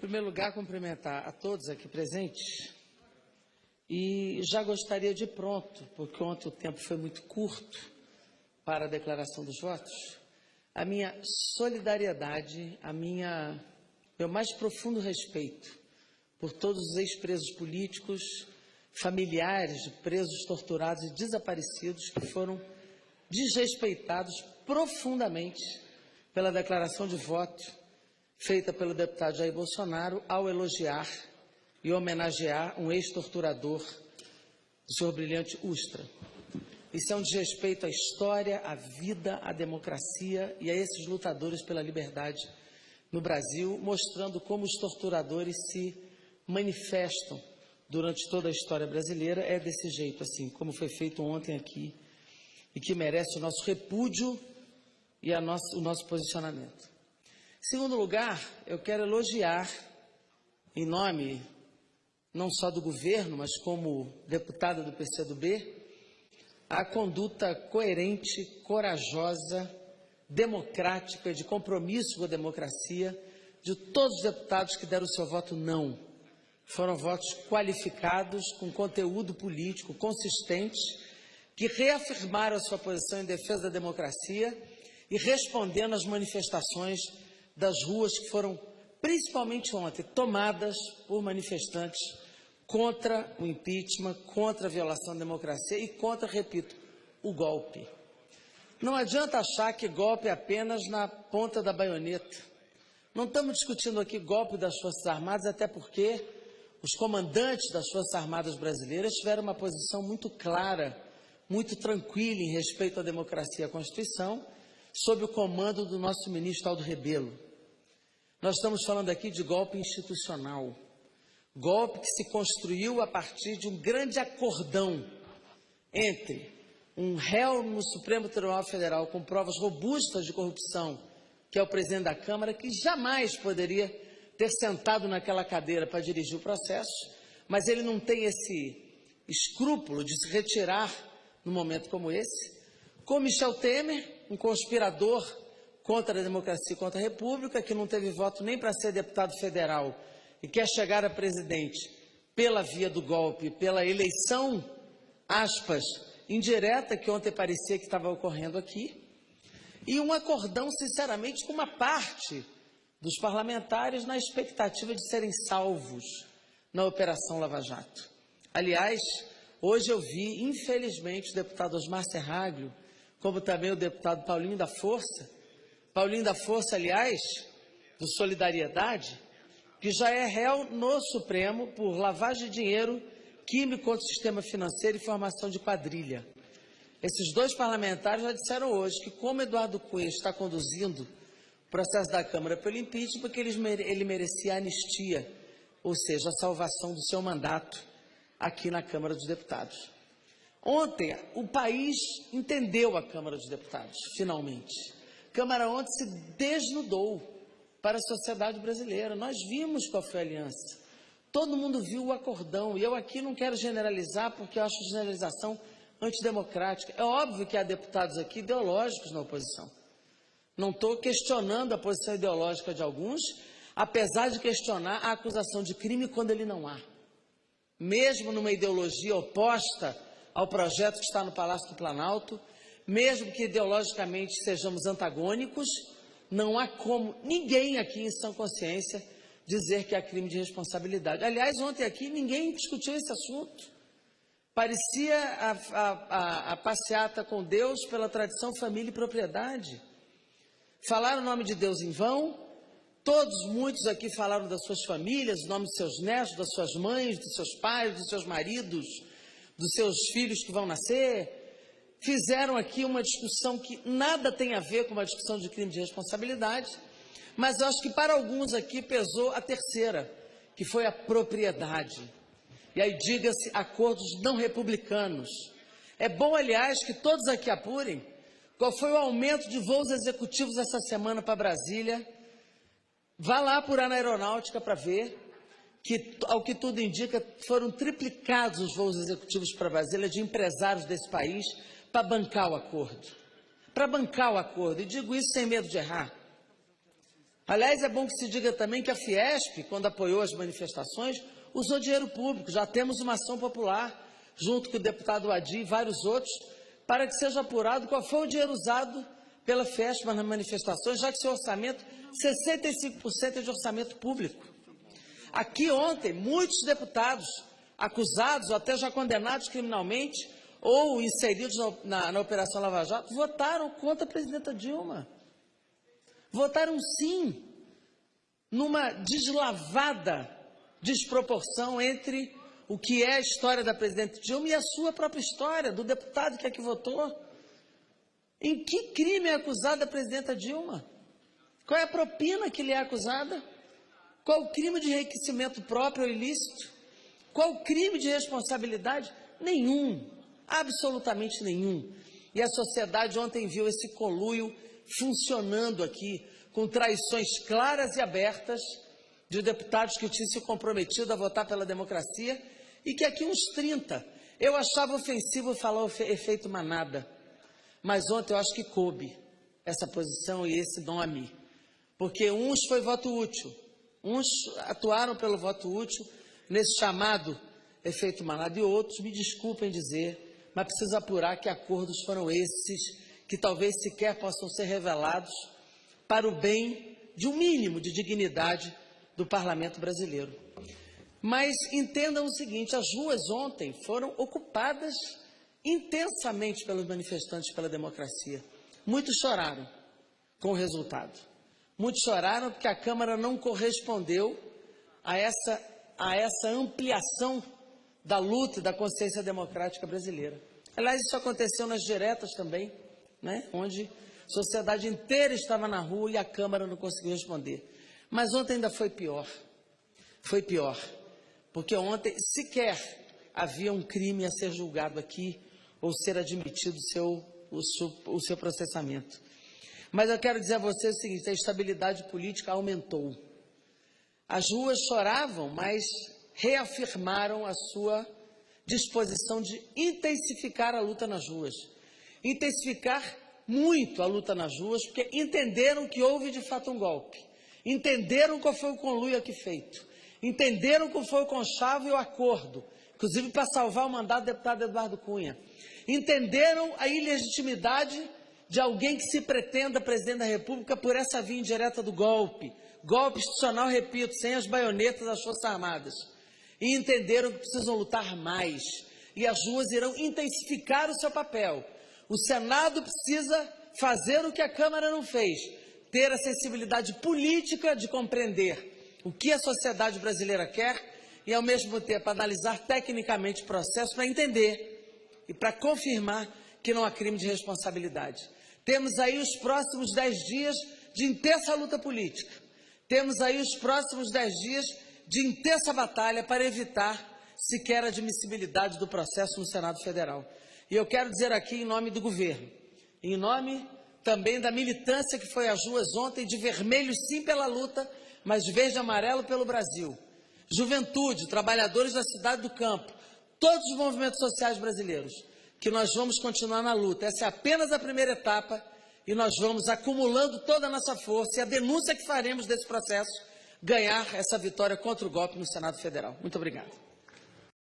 Em primeiro lugar, cumprimentar a todos aqui presentes e já gostaria de pronto, porque ontem o tempo foi muito curto para a declaração dos votos, a minha solidariedade, meu mais profundo respeito por todos os ex-presos políticos, familiares de presos torturados e desaparecidos que foram desrespeitados profundamente pela declaração de voto feita pelo deputado Jair Bolsonaro ao elogiar e homenagear um ex-torturador, o senhor Brilhante Ustra. Isso é um desrespeito à história, à vida, à democracia e a esses lutadores pela liberdade no Brasil, mostrando como os torturadores se manifestam durante toda a história brasileira. É desse jeito, assim, como foi feito ontem aqui, e que merece o nosso repúdio e o nosso posicionamento. Em segundo lugar, eu quero elogiar, em nome não só do governo, mas como deputada do PCdoB, a conduta coerente, corajosa, democrática, de compromisso com a democracia, de todos os deputados que deram o seu voto não. Foram votos qualificados, com conteúdo político consistente, que reafirmaram a sua posição em defesa da democracia e respondendo às manifestações das ruas que foram, principalmente ontem, tomadas por manifestantes contra o impeachment, contra a violação da democracia e contra, repito, o golpe. Não adianta achar que golpe é apenas na ponta da baioneta. Não estamos discutindo aqui golpe das Forças Armadas, até porque os comandantes das Forças Armadas brasileiras tiveram uma posição muito clara, muito tranquila em respeito à democracia e à Constituição, sob o comando do nosso ministro Aldo Rebelo. Nós estamos falando aqui de golpe institucional, golpe que se construiu a partir de um grande acordão entre um réu no Supremo Tribunal Federal com provas robustas de corrupção, que é o presidente da Câmara, que jamais poderia ter sentado naquela cadeira para dirigir o processo, mas ele não tem esse escrúpulo de se retirar num momento como esse, com Michel Temer, um conspirador contra a democracia e contra a República, que não teve voto nem para ser deputado federal e quer chegar a presidente pela via do golpe, pela eleição, aspas, indireta, que ontem parecia que estava ocorrendo aqui, e um acordão, sinceramente, com uma parte dos parlamentares na expectativa de serem salvos na Operação Lava Jato. Aliás, hoje eu vi, infelizmente, o deputado Osmar Serraglio, como também o deputado Paulinho da Força, aliás, do Solidariedade, que já é réu no Supremo por lavagem de dinheiro, químico contra o sistema financeiro e formação de quadrilha. Esses dois parlamentares já disseram hoje que, como Eduardo Cunha está conduzindo o processo da Câmara pelo impeachment, porque ele merecia anistia, ou seja, a salvação do seu mandato aqui na Câmara dos Deputados. Ontem, o país entendeu a Câmara dos Deputados, finalmente. A Câmara ontem se desnudou para a sociedade brasileira. Nós vimos qual foi a aliança. Todo mundo viu o acordão. E eu aqui não quero generalizar, porque eu acho generalização antidemocrática. É óbvio que há deputados aqui ideológicos na oposição. Não estou questionando a posição ideológica de alguns, apesar de questionar a acusação de crime quando ele não há. Mesmo numa ideologia oposta ao projeto que está no Palácio do Planalto, mesmo que ideologicamente sejamos antagônicos, não há como ninguém aqui em sã consciência dizer que há crime de responsabilidade. Aliás, ontem aqui ninguém discutiu esse assunto. Parecia a passeata com Deus pela tradição, família e propriedade. Falaram o nome de Deus em vão, muitos aqui falaram das suas famílias, o nome dos seus netos, das suas mães, dos seus pais, dos seus maridos, dos seus filhos que vão nascer. Fizeram aqui uma discussão que nada tem a ver com uma discussão de crime de responsabilidade, mas eu acho que para alguns aqui pesou a terceira, que foi a propriedade. E aí diga-se acordos não republicanos. É bom, aliás, que todos aqui apurem qual foi o aumento de voos executivos essa semana para Brasília. Vá lá apurar na aeronáutica para ver que, ao que tudo indica, foram triplicados os voos executivos para Brasília de empresários desse país para bancar o acordo. E digo isso sem medo de errar. Aliás, é bom que se diga também que a Fiesp, quando apoiou as manifestações, usou dinheiro público. Já temos uma ação popular, junto com o deputado Adi e vários outros, para que seja apurado qual foi o dinheiro usado pela Fiesp nas manifestações, já que seu orçamento, 65% é de orçamento público. Aqui ontem, muitos deputados acusados ou até já condenados criminalmente ou inseridos na Operação Lava Jato votaram contra a presidenta Dilma. Votaram sim, numa deslavada desproporção entre o que é a história da presidenta Dilma e a sua própria história, do deputado que aqui votou. Em que crime é acusada a presidenta Dilma? Qual é a propina que lhe é acusada? Qual o crime de enriquecimento próprio ou ilícito? Qual o crime de responsabilidade? Nenhum, absolutamente nenhum. E a sociedade ontem viu esse conluio funcionando aqui, com traições claras e abertas de deputados que tinham se comprometido a votar pela democracia e que aqui uns 30, eu achava ofensivo falar o efeito manada, mas ontem eu acho que coube essa posição e esse nome, porque uns foi voto útil, uns atuaram pelo voto útil nesse chamado efeito manada e outros, me desculpem dizer, mas preciso apurar que acordos foram esses que talvez sequer possam ser revelados para o bem de um mínimo de dignidade do parlamento brasileiro. Mas entendam o seguinte, as ruas ontem foram ocupadas intensamente pelos manifestantes pela democracia. Muitos choraram com o resultado. Muitos choraram porque a Câmara não correspondeu a essa ampliação da luta e da consciência democrática brasileira. Aliás, isso aconteceu nas diretas também, né? Onde a sociedade inteira estava na rua e a Câmara não conseguiu responder. Mas ontem ainda foi pior. Foi pior, porque ontem sequer havia um crime a ser julgado aqui ou ser admitido o seu processamento. Mas eu quero dizer a vocês o seguinte, a instabilidade política aumentou. As ruas choravam, mas reafirmaram a sua disposição de intensificar a luta nas ruas. Intensificar muito a luta nas ruas, porque entenderam que houve de fato um golpe. Entenderam qual foi o conluio aqui feito. Entenderam qual foi o conchavo e o acordo, inclusive para salvar o mandato do deputado Eduardo Cunha. Entenderam a ilegitimidade de alguém que se pretenda presidente da República por essa via indireta do golpe. Golpe institucional, repito, sem as baionetas das Forças Armadas. E entenderam que precisam lutar mais. E as ruas irão intensificar o seu papel. O Senado precisa fazer o que a Câmara não fez. Ter a sensibilidade política de compreender o que a sociedade brasileira quer e, ao mesmo tempo, analisar tecnicamente o processo para entender e para confirmar que não há crime de responsabilidade. Temos aí os próximos 10 dias de intensa luta política. Temos aí os próximos 10 dias de intensa batalha para evitar sequer a admissibilidade do processo no Senado Federal. E eu quero dizer aqui em nome do governo, em nome também da militância que foi às ruas ontem, de vermelho sim pela luta, mas de verde e amarelo pelo Brasil. Juventude, trabalhadores da cidade do campo, todos os movimentos sociais brasileiros, que nós vamos continuar na luta. Essa é apenas a primeira etapa e nós vamos, acumulando toda a nossa força e a denúncia que faremos desse processo, ganhar essa vitória contra o golpe no Senado Federal. Muito obrigado.